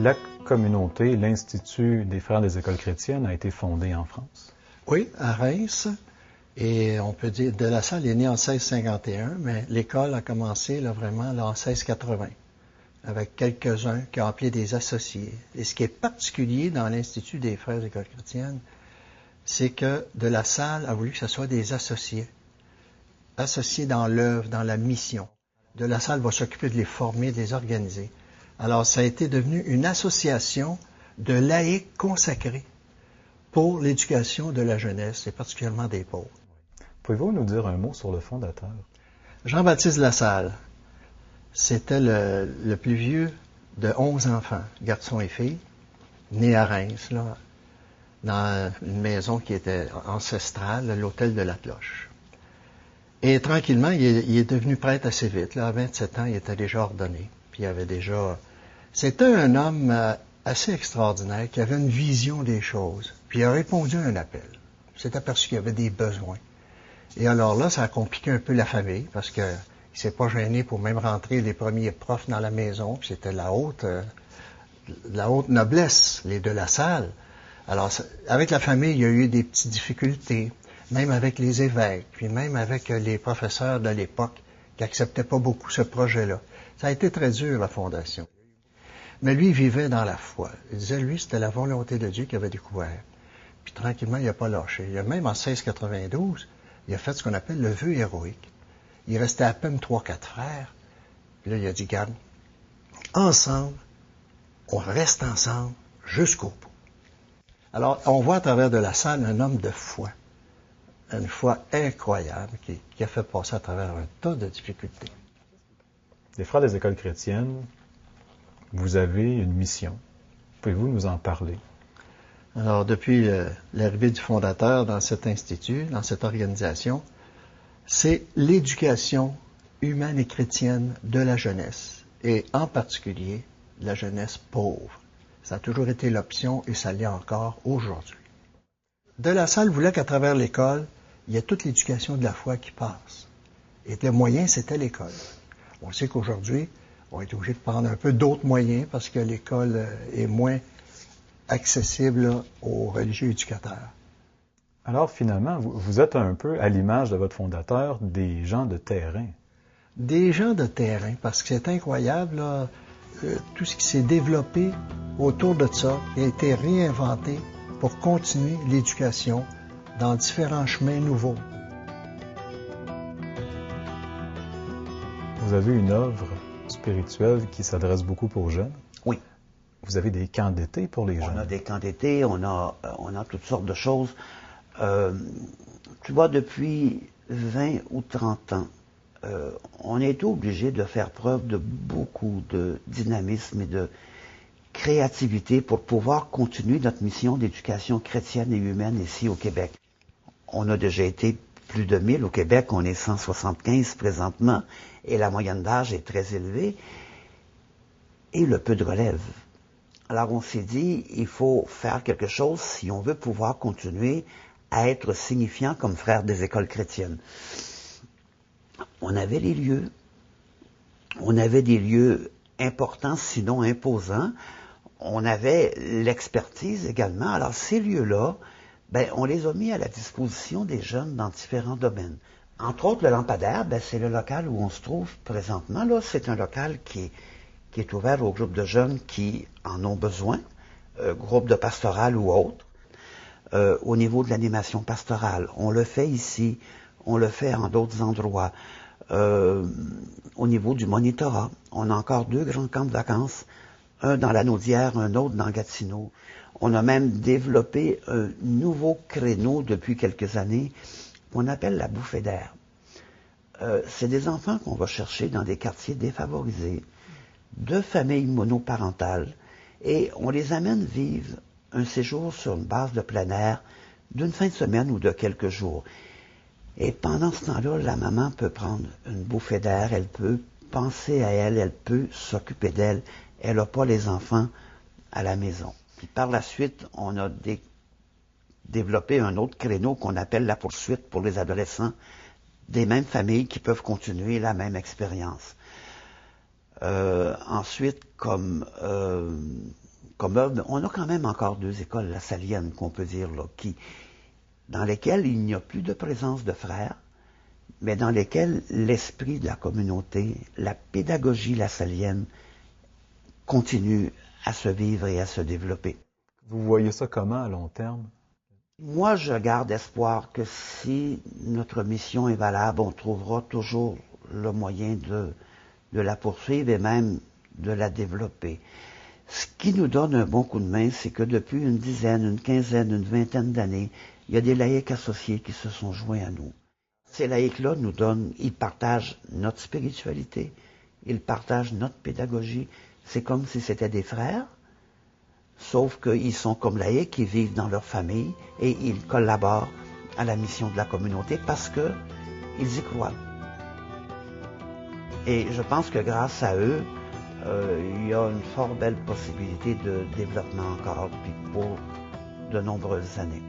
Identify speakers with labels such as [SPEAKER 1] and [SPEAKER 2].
[SPEAKER 1] la communauté, l'Institut des Frères des Écoles chrétiennes a été fondé en France.
[SPEAKER 2] Oui, à Reims. Et on peut dire, De La Salle est né en 1651, mais l'école a commencé vraiment en 1680, avec quelques-uns qui ont appelé des associés. Et ce qui est particulier dans l'Institut des Frères des Écoles chrétiennes, c'est que De La Salle a voulu que ce soit des associés dans l'œuvre, dans la mission. De La Salle va s'occuper de les former, de les organiser. Alors, ça a été devenu une association de laïcs consacrés pour l'éducation de la jeunesse, et particulièrement des pauvres.
[SPEAKER 1] Pouvez-vous nous dire un mot sur le fondateur?
[SPEAKER 2] Jean-Baptiste Lassalle, c'était le plus vieux de 11 enfants, garçons et filles, nés à Reims, là, dans une maison qui était ancestrale, l'hôtel de la Cloche. Et tranquillement, il est devenu prêtre assez vite. Là, à 27 ans, il était déjà ordonné. Puis il avait déjà... C'était un homme assez extraordinaire qui avait une vision des choses. Puis il a répondu à un appel. Il s'est aperçu qu'il y avait des besoins. Et alors là, ça a compliqué un peu la famille parce qu'il ne s'est pas gêné pour même rentrer les premiers profs dans la maison. Puis c'était la haute noblesse, les De La Salle. Alors, avec la famille, il y a eu des petites difficultés, même avec les évêques, puis même avec les professeurs de l'époque qui n'acceptaient pas beaucoup ce projet-là. Ça a été très dur, la fondation. Mais lui, il vivait dans la foi. Il disait, lui, c'était la volonté de Dieu qu'il avait découvert. Puis tranquillement, il n'a pas lâché. Il a même en 1692, il a fait ce qu'on appelle le vœu héroïque. Il restait à peine 3-4 frères. Puis là, il a dit, garde, ensemble, on reste ensemble jusqu'au bout. Alors, on voit à travers De La Salle un homme de foi. Une foi incroyable qui a fait passer à travers un tas de difficultés.
[SPEAKER 1] Les Frères des Écoles chrétiennes, vous avez une mission. Pouvez-vous nous en parler?
[SPEAKER 2] Alors, depuis l'arrivée du fondateur dans cet institut, dans cette organisation, c'est l'éducation humaine et chrétienne de la jeunesse, et en particulier la jeunesse pauvre. Ça a toujours été l'option et ça l'est encore aujourd'hui. De La Salle voulait qu'à travers l'école, il y ait toute l'éducation de la foi qui passe. Et le moyen, c'était l'école. On sait qu'aujourd'hui, on est obligé de prendre un peu d'autres moyens parce que l'école est moins accessible là, aux religieux éducateurs.
[SPEAKER 1] Alors finalement, vous êtes un peu, à l'image de votre fondateur, des gens de terrain.
[SPEAKER 2] Des gens de terrain, parce que c'est incroyable, là, tout ce qui s'est développé autour de ça a été réinventé pour continuer l'éducation dans différents chemins nouveaux.
[SPEAKER 1] Vous avez une œuvre spirituelle qui s'adresse beaucoup aux jeunes.
[SPEAKER 3] Oui.
[SPEAKER 1] Vous avez des camps d'été pour les jeunes.
[SPEAKER 3] On a des camps d'été, on a toutes sortes de choses. Tu vois, depuis 20 ou 30 ans, on a été obligé de faire preuve de beaucoup de dynamisme et de créativité pour pouvoir continuer notre mission d'éducation chrétienne et humaine ici au Québec. On a déjà été plus de 1000 au Québec, on est 175 présentement, et la moyenne d'âge est très élevée, et le peu de relève. Alors on s'est dit, il faut faire quelque chose si on veut pouvoir continuer à être signifiant comme frères des écoles chrétiennes. On avait les lieux, on avait des lieux importants, sinon imposants, on avait l'expertise également. Alors ces lieux-là, on les a mis à la disposition des jeunes dans différents domaines. Entre autres, le Lampadaire, c'est le local où on se trouve présentement. Là, c'est un local qui est ouvert aux groupes de jeunes qui en ont besoin, groupes de pastoral ou autres. Au niveau de l'animation pastorale, on le fait ici, on le fait en d'autres endroits. Au niveau du monitorat, on a encore 2 grands camps de vacances, un dans la Naudière, un autre dans Gatineau. On a même développé un nouveau créneau depuis quelques années qu'on appelle la bouffée d'air. C'est des enfants qu'on va chercher dans des quartiers défavorisés, de familles monoparentales, et on les amène vivre un séjour sur une base de plein air d'une fin de semaine ou de quelques jours. Et pendant ce temps-là, la maman peut prendre une bouffée d'air, elle peut penser à elle, elle peut s'occuper d'elle. Elle n'a pas les enfants à la maison. Puis par la suite, on a développé un autre créneau qu'on appelle la poursuite pour les adolescents des mêmes familles qui peuvent continuer la même expérience. Ensuite, comme comme œuvre, on a quand même encore 2 écoles lassalliennes, qu'on peut dire, là, dans lesquelles il n'y a plus de présence de frères, mais dans lesquelles l'esprit de la communauté, la pédagogie lassallienne continue à se vivre et à se développer.
[SPEAKER 1] Vous voyez ça comment à long terme?
[SPEAKER 3] Moi, je garde espoir que si notre mission est valable, on trouvera toujours le moyen de la poursuivre et même de la développer. Ce qui nous donne un bon coup de main, c'est que depuis une dizaine, une quinzaine, une vingtaine d'années, il y a des laïcs associés qui se sont joints à nous. Ces laïcs-là ils partagent notre spiritualité, ils partagent notre pédagogie. C'est comme si c'était des frères, sauf qu'ils sont comme laïcs, ils vivent dans leur famille et ils collaborent à la mission de la communauté parce qu'ils y croient. Et je pense que grâce à eux, il y a une fort belle possibilité de développement encore, puis pour de nombreuses années.